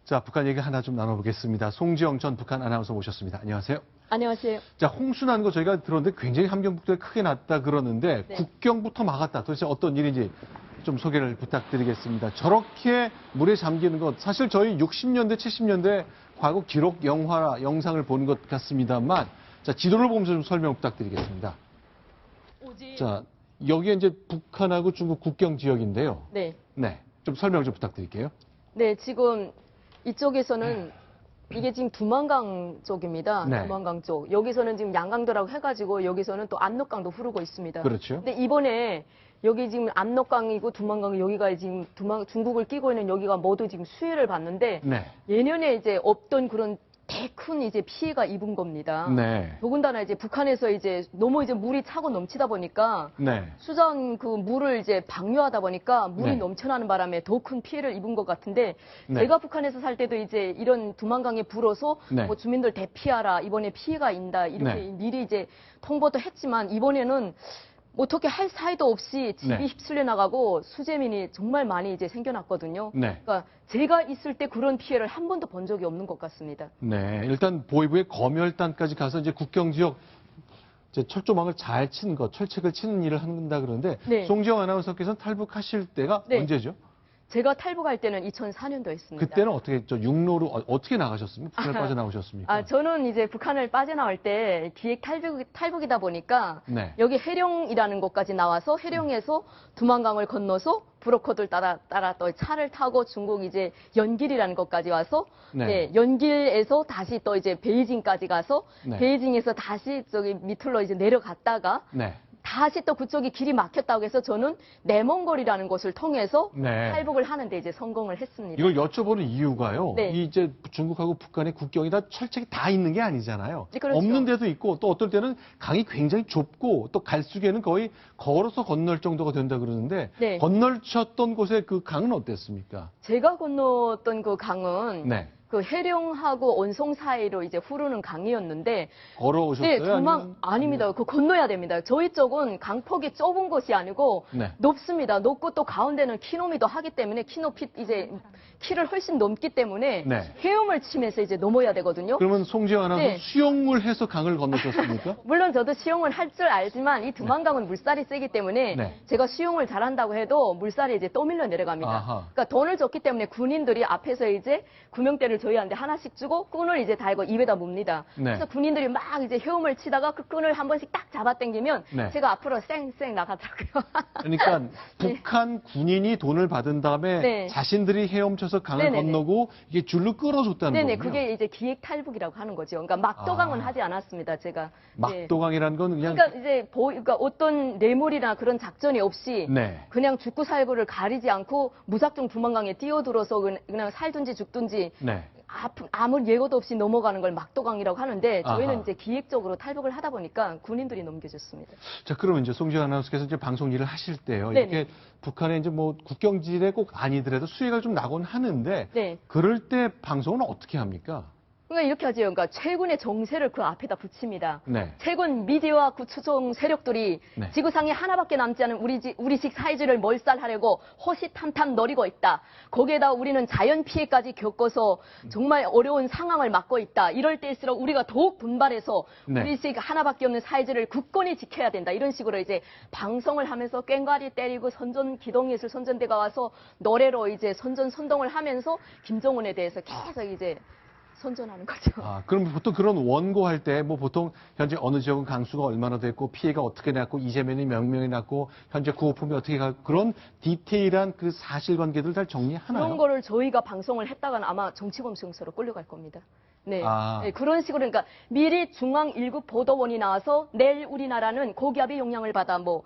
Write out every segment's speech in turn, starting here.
자, 북한 얘기 하나 좀 나눠보겠습니다. 송지영 전 북한 아나운서 모셨습니다. 안녕하세요. 안녕하세요. 자, 홍수 난 거 저희가 들었는데 굉장히 함경북도에 크게 났다 그러는데 네. 국경부터 막았다. 도대체 어떤 일인지 좀 소개를 부탁드리겠습니다. 저렇게 물에 잠기는 것, 사실 저희 60년대, 70년대 과거 기록 영상을 보는 것 같습니다만, 자, 지도를 보면서 좀 설명 부탁드리겠습니다. 자, 여기에 이제 북한하고 중국 국경 지역인데요. 네. 네. 좀 설명 좀 부탁드릴게요. 네, 지금 이쪽에서는 이게 지금 두만강 쪽입니다. 네. 두만강 쪽. 여기서는 지금 양강도라고 해가지고 여기서는 또 압록강도 흐르고 있습니다. 그렇죠. 근데 이번에 여기 지금 압록강이고 두만강 여기가 지금 중국을 끼고 있는 여기가 모두 지금 수해를 받는데 네. 예년에 이제 없던 그런 큰 이제 피해가 입은 겁니다. 네. 더군다나 이제 북한에서 이제 너무 이제 물이 차고 넘치다 보니까 네. 수전 그 물을 이제 방류하다 보니까 물이 네. 넘쳐나는 바람에 더 큰 피해를 입은 것 같은데 네. 제가 북한에서 살 때도 이제 이런 두만강에 불어서 네. 뭐 주민들 대피하라 이번에 피해가 있다 이렇게 네. 미리 이제 통보도 했지만 이번에는 어떻게 할 사이도 없이 집이 네. 휩쓸려 나가고 수재민이 정말 많이 이제 생겨났거든요. 네. 그러니까 제가 있을 때 그런 피해를 한 번도 본 적이 없는 것 같습니다. 네, 일단 보위부의 검열단까지 가서 이제 국경 지역 이제 철조망을 잘 치는 것, 철책을 치는 일을 한다 그러는데 네. 송지영 아나운서께서는 탈북하실 때가 네. 언제죠? 제가 탈북할 때는 2004년도였습니다. 그때는 어떻게 육로로 어떻게 나가셨습니까? 북한을 빠져나오셨습니까? 저는 이제 북한을 빠져나올 때 기획 탈북이다 보니까 네. 여기 해령이라는 곳까지 나와서 해령에서 두만강을 건너서 브로커들 따라 또 차를 타고 중국 이제 연길이라는 곳까지 와서 네. 네, 연길에서 다시 또 이제 베이징까지 가서 네. 베이징에서 다시 저기 밑으로 이제 내려갔다가 네. 다시 또 그쪽이 길이 막혔다고 해서 저는 내몽골이라는 곳을 통해서 네. 탈북을 하는데 이제 성공을 했습니다. 이걸 여쭤보는 이유가요. 네. 이 이제 중국하고 북한의 국경이 다 철책이 다 있는 게 아니잖아요. 네, 그렇죠. 없는 데도 있고 또 어떨 때는 강이 굉장히 좁고 또 갈수기에는 거의 걸어서 건널 정도가 된다 그러는데 네. 건널쳤던 곳의 그 강은 어땠습니까? 제가 건넜던 그 강은 네. 그 해령하고 온송 사이로 이제 흐르는 강이었는데 걸어오셨어요? 네, 아닙니다. 그 건너야 됩니다. 저희 쪽은 강폭이 좁은 곳이 아니고 네. 높습니다. 높고 또 가운데는 키높이도 하기 때문에 키를 훨씬 넘기 때문에 네. 헤엄을 치면서 이제 넘어야 되거든요. 그러면 송지영 아나운서 네. 수영을 해서 강을 건너셨습니까? 물론 저도 수영을 할 줄 알지만 이 두만강은 물살이 세기 때문에 네. 제가 수영을 잘한다고 해도 물살이 이제 떠밀려 내려갑니다. 아하. 그러니까 돈을 줬기 때문에 군인들이 앞에서 이제 구명대를 저희한테 하나씩 주고 끈을 이제 달고 입에다 뭅니다. 네. 그래서 군인들이 막 이제 헤엄을 치다가 그 끈을 한 번씩 딱 잡아당기면 네. 제가 앞으로 쌩쌩 나가더라고요. 그러니까 네. 북한 군인이 돈을 받은 다음에 네. 자신들이 헤엄쳐서 강을 네네네. 건너고 이게 줄로 끌어줬다는 네네, 거군요. 그게 이제 기획 탈북이라고 하는 거죠. 그러니까 막도강은 하지 않았습니다, 제가. 네. 막도강이라는 건 그냥 그러니까 이제 그러니까 어떤 뇌물이나 그런 작전이 없이 네. 그냥 죽고 살고를 가리지 않고 무작정 두만강에 뛰어들어서 그냥 살든지 죽든지 네. 아무 예고도 없이 넘어가는 걸 막도강이라고 하는데 저희는 아하. 이제 기획적으로 탈북을 하다 보니까 군인들이 넘겨줬습니다. 자, 그러면 이제 송지영 아나운서께서 이제 방송 일을 하실 때요. 네네. 이렇게 북한에 이제 뭐 국경지대 꼭 아니더라도 수해가 좀 나곤 하는데 네. 그럴 때 방송은 어떻게 합니까? 그러니까 이렇게 하죠. 그러니까 최군의 정세를 그 앞에다 붙입니다. 네. 최근 미디어와 구추종 세력들이 네. 지구상에 하나밖에 남지 않은 우리식 사회주의를 몰살하려고 호시탐탐 노리고 있다. 거기에다 우리는 자연 피해까지 겪어서 정말 어려운 상황을 맞고 있다. 이럴 때일수록 우리가 더욱 분발해서 네. 우리식 하나밖에 없는 사회주의를 굳건히 지켜야 된다. 이런 식으로 이제 방송을 하면서 꽹과리 때리고 기동예술 선전대가 와서 노래로 이제 선동을 하면서 김정은에 대해서 계속 이제 선전하는 거죠. 아, 그럼 보통 그런 원고할 때 뭐 보통 현재 어느 지역은 강수가 얼마나 됐고 피해가 어떻게 났고 이재명이 몇 명이 났고 현재 구호품이 어떻게 가고 그런 디테일한 그 사실관계들 다 정리하나요? 그런 거를 저희가 방송을 했다가는 아마 정치범수용소로 끌려갈 겁니다. 네. 아. 네, 그런 식으로 그러니까 미리 중앙 1급 보도원이 나와서 내일 우리나라는 고기압의 영향을 받아 뭐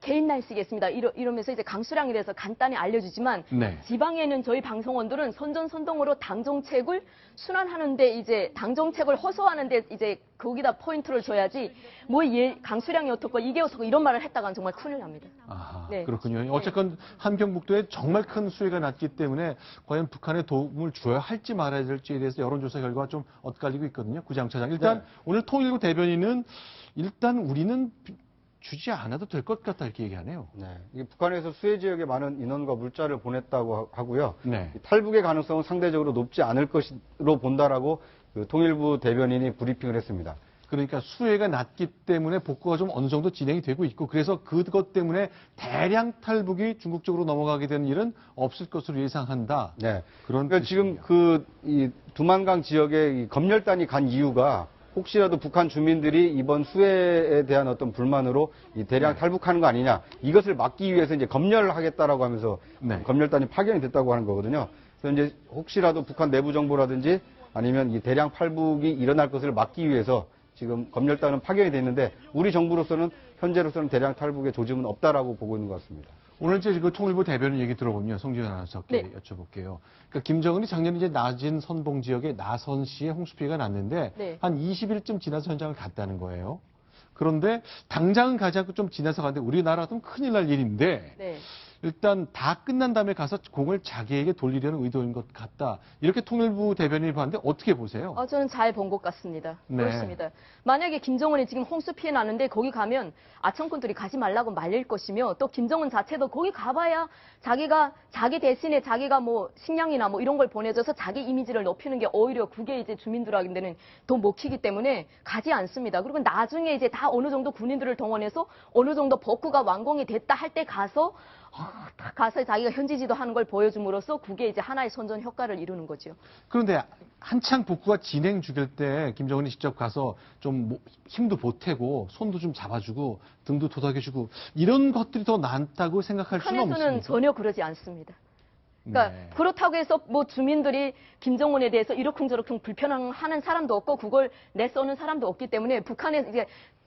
개인 날씨겠습니다. 이러면서 이제 강수량에 대해서 간단히 알려주지만 네. 지방에 있는 저희 방송원들은 선전선동으로 당 정책을 순환하는데 이제 당 정책을 허소하는데 이제 거기다 포인트를 줘야지 강수량이 어떻고 이게 어떻고 이런 말을 했다가는 정말 큰일 납니다. 아하, 네. 그렇군요. 어쨌건 함경북도에 정말 큰 수해가 났기 때문에 과연 북한에 도움을 줘야 할지 말아야 될지에 대해서 여론조사 결과가 좀 엇갈리고 있거든요. 구장 차장. 일단 네. 오늘 통일부 대변인은 일단 우리는 주지 않아도 될 것 같다 이렇게 얘기하네요. 네. 이게 북한에서 수해 지역에 많은 인원과 물자를 보냈다고 하고요. 네. 이 탈북의 가능성은 상대적으로 높지 않을 것으로 본다라고 그 통일부 대변인이 브리핑을 했습니다. 그러니까 수혜가 낮기 때문에 복구가 좀 어느 정도 진행이 되고 있고 그래서 그것 때문에 대량 탈북이 중국 쪽으로 넘어가게 되는 일은 없을 것으로 예상한다. 네. 그런 그러니까 지금 이 두만강 지역에 이 검열단이 간 이유가 혹시라도 북한 주민들이 이번 수해에 대한 어떤 불만으로 이 대량 네. 탈북하는 거 아니냐 이것을 막기 위해서 이제 검열하겠다라고 하면서 네. 검열단이 파견이 됐다고 하는 거거든요. 그래서 이제 혹시라도 북한 내부 정보라든지 아니면 이 대량 탈북이 일어날 것을 막기 위해서 지금 검열단은 파견이 됐는데 우리 정부로서는 현재로서는 대량 탈북의 조짐은 없다라고 보고 있는 것 같습니다. 오늘 이제 그 통일부 대변인 얘기 들어보면 송지현 아나운서께 네. 여쭤볼게요. 그러니까 김정은이 작년 이제 낮은 선봉 지역에 나선시에 홍수피해가 났는데 네. 한 20일쯤 지나서 현장을 갔다는 거예요. 그런데 당장은 가지 않고 좀 지나서 갔는데 우리나라도 큰일 날 일인데 네. 일단 다 끝난 다음에 가서 공을 자기에게 돌리려는 의도인 것 같다. 이렇게 통일부 대변인이 봤는데 어떻게 보세요? 저는 잘 본 것 같습니다. 네. 그렇습니다. 만약에 김정은이 지금 홍수 피해 나는데 거기 가면 아청꾼들이 가지 말라고 말릴 것이며 또 김정은 자체도 거기 가봐야 자기가 자기 대신에 자기가 뭐 식량이나 뭐 이런 걸 보내줘서 자기 이미지를 높이는 게 오히려 그게 이제 주민들한테는 더 먹히기 때문에 가지 않습니다. 그리고 나중에 이제 다 어느 정도 군인들을 동원해서 어느 정도 복구가 완공이 됐다 할 때 가서 자기가 현지지도 하는 걸 보여줌으로써 그게 이제 하나의 선전 효과를 이루는 거죠. 그런데 한창 복구가 진행 중일 때 김정은이 직접 가서 좀 힘도 보태고 손도 좀 잡아주고 등도 도닥여주고 이런 것들이 더 낫다고 생각할 수는 북한에서는 없습니다. 전혀 그러지 않습니다. 그러니까 네. 그렇다고 해서 뭐 주민들이 김정은에 대해서 이러쿵저러쿵 불편하는 사람도 없고 그걸 내쏘는 사람도 없기 때문에 북한에 이제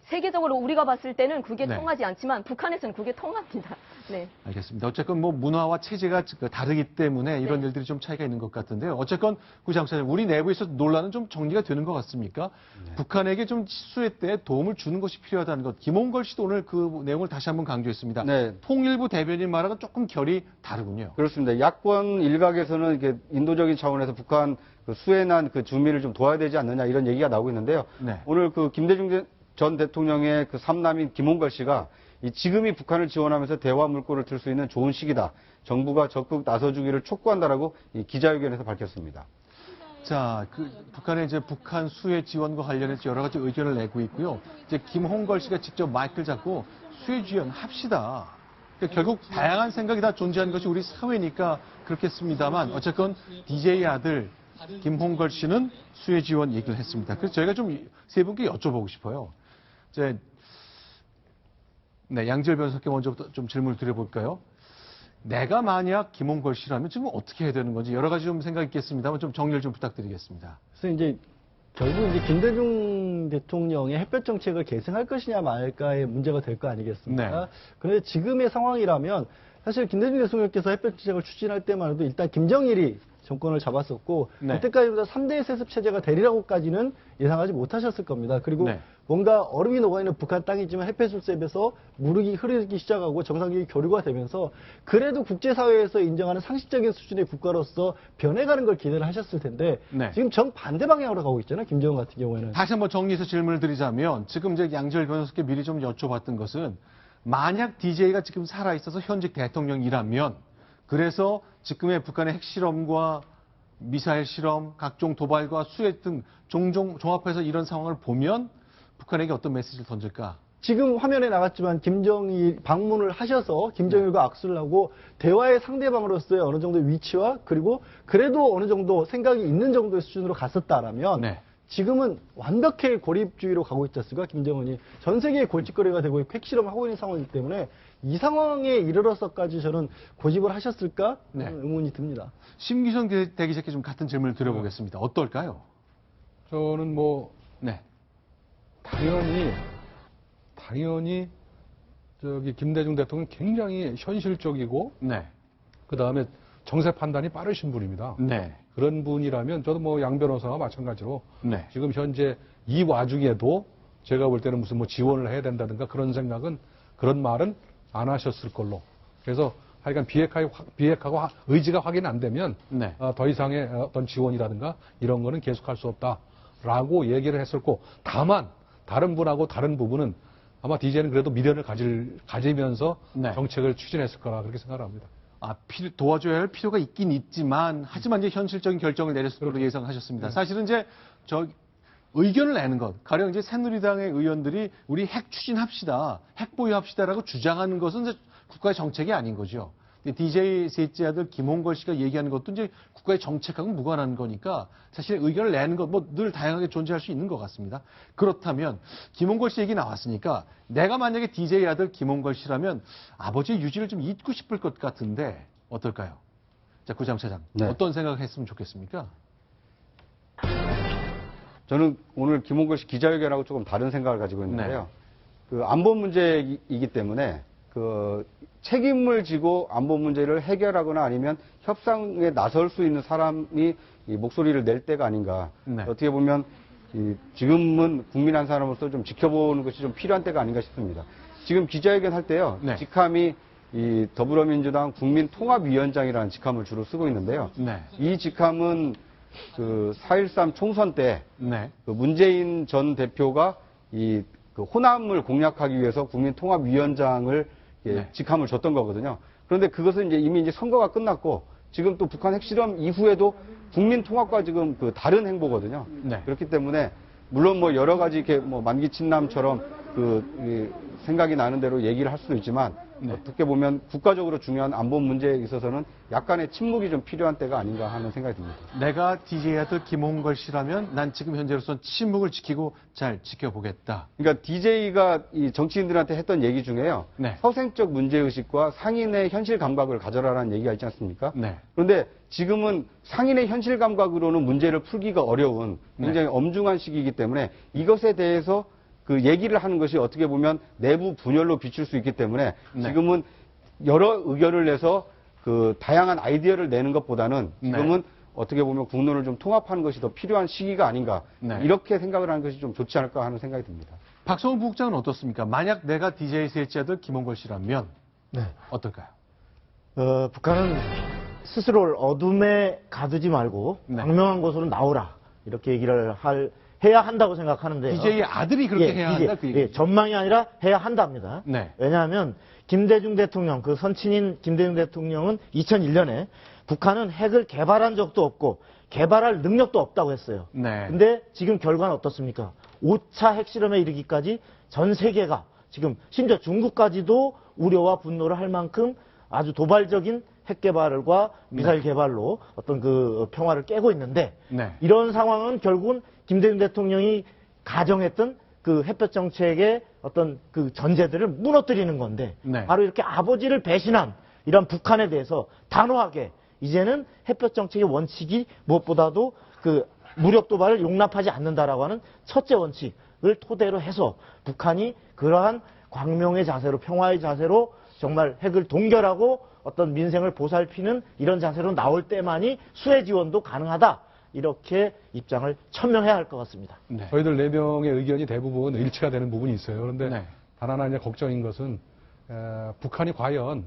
세계적으로 우리가 봤을 때는 그게 네. 통하지 않지만 북한에서는 그게 통합니다. 네. 알겠습니다. 어쨌건 뭐 문화와 체제가 다르기 때문에 이런 네. 일들이 좀 차이가 있는 것 같은데요. 어쨌건 구장사님, 우리 내부에서 논란은 좀 정리가 되는 것 같습니까? 네. 북한에게 좀 수혜 때 도움을 주는 것이 필요하다는 것. 김홍걸 씨도 오늘 그 내용을 다시 한번 강조했습니다. 네. 통일부 대변인 말하고 조금 결이 다르군요. 그렇습니다. 야권 일각에서는 이게 인도적인 차원에서 북한 그 수해 난 그 주민을 좀 도와야 되지 않느냐 이런 얘기가 나오고 있는데요. 네. 오늘 그 김대중 전 대통령의 그 삼남인 김홍걸 씨가 지금이 북한을 지원하면서 대화 물꼬를 틀 수 있는 좋은 시기다. 정부가 적극 나서주기를 촉구한다라고 이 기자회견에서 밝혔습니다. 자, 북한의 이제 북한 수해 지원과 관련해서 여러 가지 의견을 내고 있고요. 이제 김홍걸 씨가 직접 마이크를 잡고 수해 지원 합시다. 그러니까 결국 다양한 생각이 다 존재하는 것이 우리 사회니까 그렇겠습니다만 어쨌건 DJ 아들 김홍걸 씨는 수해 지원 얘기를 했습니다. 그래서 저희가 좀 세 분께 여쭤보고 싶어요. 네, 양지열 변호사께 먼저부터 좀 질문을 드려볼까요? 내가 만약 김홍걸 씨라면 지금 어떻게 해야 되는 건지 여러 가지 좀 생각이 있겠습니다만 좀 정리를 좀 부탁드리겠습니다. 그래서 이제 결국 이제 김대중 대통령의 햇볕 정책을 계승할 것이냐 말까의 문제가 될 거 아니겠습니까? 네. 그런데 지금의 상황이라면 사실 김대중 대통령께서 햇볕 정책을 추진할 때만 해도 일단 김정일이 정권을 잡았었고 네. 그때까지보다 3대 세습 체제가 되리라고까지는 예상하지 못하셨을 겁니다. 그리고 네. 뭔가 얼음이 녹아있는 북한 땅이지만 햇볕술셉에서 물이 흐르기 시작하고 정상적인 교류가 되면서 그래도 국제사회에서 인정하는 상식적인 수준의 국가로서 변해가는 걸 기대를 하셨을 텐데 네. 지금 정반대 방향으로 가고 있잖아요. 김정은 같은 경우에는. 다시 한번 정리해서 질문을 드리자면 지금 이제 양지열 변호사께 미리 좀 여쭤봤던 것은 만약 DJ가 지금 살아있어서 현직 대통령이라면 그래서 지금의 북한의 핵실험과 미사일 실험, 각종 도발과 수해 등 종종 종합해서 이런 상황을 보면 북한에게 어떤 메시지를 던질까? 지금 화면에 나갔지만 김정일 방문을 하셔서 김정일과 악수를 하고 대화의 상대방으로서의 어느 정도의 위치와 그리고 그래도 어느 정도 생각이 있는 정도의 수준으로 갔었다라면 네. 지금은 완벽히 고립주의로 가고 있지 않습니까? 김정은이 전 세계의 골칫거리가 되고 핵실험을 하고 있는 상황이기 때문에 이 상황에 이르러서까지 저는 고집을 하셨을까? 네. 하는 의문이 듭니다. 심기성 대기자께 좀 같은 질문을 드려보겠습니다. 어떨까요? 저는 뭐 네. 당연히 저기 김대중 대통령 굉장히 현실적이고 네. 그 다음에 정세 판단이 빠르신 분입니다. 네. 그런 분이라면 저도 뭐 양 변호사와 마찬가지로 네. 지금 현재 이 와중에도 제가 볼 때는 무슨 뭐 지원을 해야 된다든가 그런 생각은 그런 말은 안 하셨을 걸로. 그래서 하여간 비핵하고 의지가 확인 안 되면 네. 더 이상의 어떤 지원이라든가 이런 거는 계속할 수 없다라고 얘기를 했었고 다만 다른 분하고 다른 부분은 아마 DJ는 그래도 미련을 가지면서 네. 정책을 추진했을 거라 그렇게 생각합니다. 도와줘야 할 필요가 있긴 있지만, 하지만 이제 현실적인 결정을 내렸을 걸로 예상하셨습니다. 사실은 이제 의견을 내는 것, 가령 이제 새누리당의 의원들이 우리 핵 추진합시다, 핵 보유합시다라고 주장하는 것은 이제 국가의 정책이 아닌 거죠. DJ 셋째 아들 김홍걸 씨가 얘기하는 것도 이제 국가의 정책하고 무관한 거니까 사실 의견을 내는 것 뭐 늘 다양하게 존재할 수 있는 것 같습니다. 그렇다면 김홍걸 씨 얘기 나왔으니까 내가 만약에 DJ 아들 김홍걸 씨라면 아버지의 유지를 좀 잇고 싶을 것 같은데 어떨까요? 자, 구장차장 네. 어떤 생각을 했으면 좋겠습니까? 저는 오늘 김홍걸 씨 기자회견하고 조금 다른 생각을 가지고 있는데요. 그 안보 문제이기 때문에 그 책임을 지고 안보 문제를 해결하거나 아니면 협상에 나설 수 있는 사람이 이 목소리를 낼 때가 아닌가. 네. 어떻게 보면 지금은 국민 한 사람으로서 좀 지켜보는 것이 좀 필요한 때가 아닌가 싶습니다. 지금 기자회견 할 때요. 네. 직함이 이 더불어민주당 국민통합위원장이라는 직함을 주로 쓰고 있는데요. 네. 이 직함은 그 4.13 총선 때 네. 그 문재인 전 대표가 그 호남을 공략하기 위해서 국민통합위원장을 네. 직함을 줬던 거거든요. 그런데 그것은 이제 이미 선거가 끝났고 지금 또 북한 핵실험 이후에도 국민통합과 지금 그 다른 행보거든요. 네. 그렇기 때문에 물론 뭐 여러 가지 이렇게 뭐 만기 친남처럼 생각이 나는 대로 얘기를 할 수도 있지만 네. 어떻게 보면 국가적으로 중요한 안보 문제에 있어서는 약간의 침묵이 좀 필요한 때가 아닌가 하는 생각이 듭니다. 내가 DJ 아들 김홍걸 씨라면 난 지금 현재로서는 침묵을 지키고 잘 지켜보겠다. 그러니까 DJ가 이 정치인들한테 했던 얘기 중에요. 네. 서생적 문제의식과 상인의 현실 감각을 가져라라는 얘기가 있지 않습니까? 네. 그런데 지금은 상인의 현실 감각으로는 문제를 풀기가 어려운 굉장히 네. 엄중한 시기이기 때문에 이것에 대해서 그 얘기를 하는 것이 어떻게 보면 내부 분열로 비출 수 있기 때문에 네. 지금은 여러 의견을 내서 그 다양한 아이디어를 내는 것보다는 지금은 어떻게 보면 국론을 좀 통합하는 것이 더 필요한 시기가 아닌가 네. 이렇게 생각을 하는 것이 좀 좋지 않을까 하는 생각이 듭니다. 박성훈 부국장은 어떻습니까? 만약 내가 DJ 셋째 아들 김홍걸 씨라면 네. 어떨까요? 북한은 스스로를 어둠에 가두지 말고 네. 광명한 곳으로 나오라 이렇게 얘기를 해야 한다고 생각하는데요. DJ의 아들이 그렇게 해야 한다 그 얘기. 전망이 아니라 해야 한답니다. 네. 왜냐하면 김대중 대통령, 그 선친인 김대중 대통령은 2001년에 북한은 핵을 개발한 적도 없고 개발할 능력도 없다고 했어요. 네. 근데 지금 결과는 어떻습니까? 5차 핵실험에 이르기까지 전 세계가 지금 심지어 중국까지도 우려와 분노를 할 만큼 아주 도발적인 핵 개발과 미사일 개발로 어떤 그 평화를 깨고 있는데 네. 이런 상황은 결국은 김대중 대통령이 가정했던 그 햇볕 정책의 어떤 그 전제들을 무너뜨리는 건데 네. 바로 이렇게 아버지를 배신한 이런 북한에 대해서 단호하게 이제는 햇볕 정책의 원칙이 무엇보다도 그 무력 도발을 용납하지 않는다라고 하는 첫째 원칙을 토대로 해서 북한이 그러한 광명의 자세로 평화의 자세로 정말 핵을 동결하고 어떤 민생을 보살피는 이런 자세로 나올 때만이 수혜 지원도 가능하다. 이렇게 입장을 천명해야 할 것 같습니다. 네. 저희들 4명의 의견이 대부분 일치가 되는 부분이 있어요. 그런데 네. 단 하나 이제 걱정인 것은 북한이 과연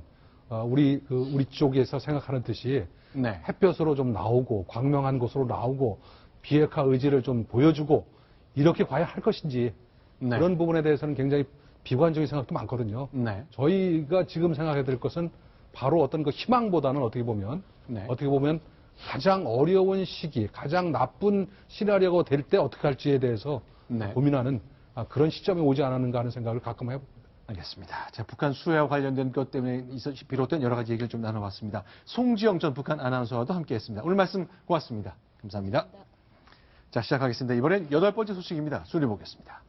우리 쪽에서 생각하는 듯이 네. 햇볕으로 좀 나오고 광명한 곳으로 나오고 비핵화 의지를 좀 보여주고 이렇게 과연 할 것인지 네. 그런 부분에 대해서는 굉장히 비관적인 생각도 많거든요. 네. 저희가 지금 생각해야 될 것은 바로 어떤 그 희망보다는 어떻게 보면 가장 어려운 시기, 가장 나쁜 시나리오가 될 때 어떻게 할지에 대해서 네. 고민하는 그런 시점에 오지 않았는가 하는 생각을 가끔 해봅니다. 알겠습니다. 자, 북한 수해와 관련된 것 때문에 비롯된 여러 가지 얘기를 좀 나눠봤습니다. 송지영 전 북한 아나운서와도 함께했습니다. 오늘 말씀 고맙습니다. 감사합니다. 자, 시작하겠습니다. 이번엔 8번째 소식입니다. 순위 보겠습니다.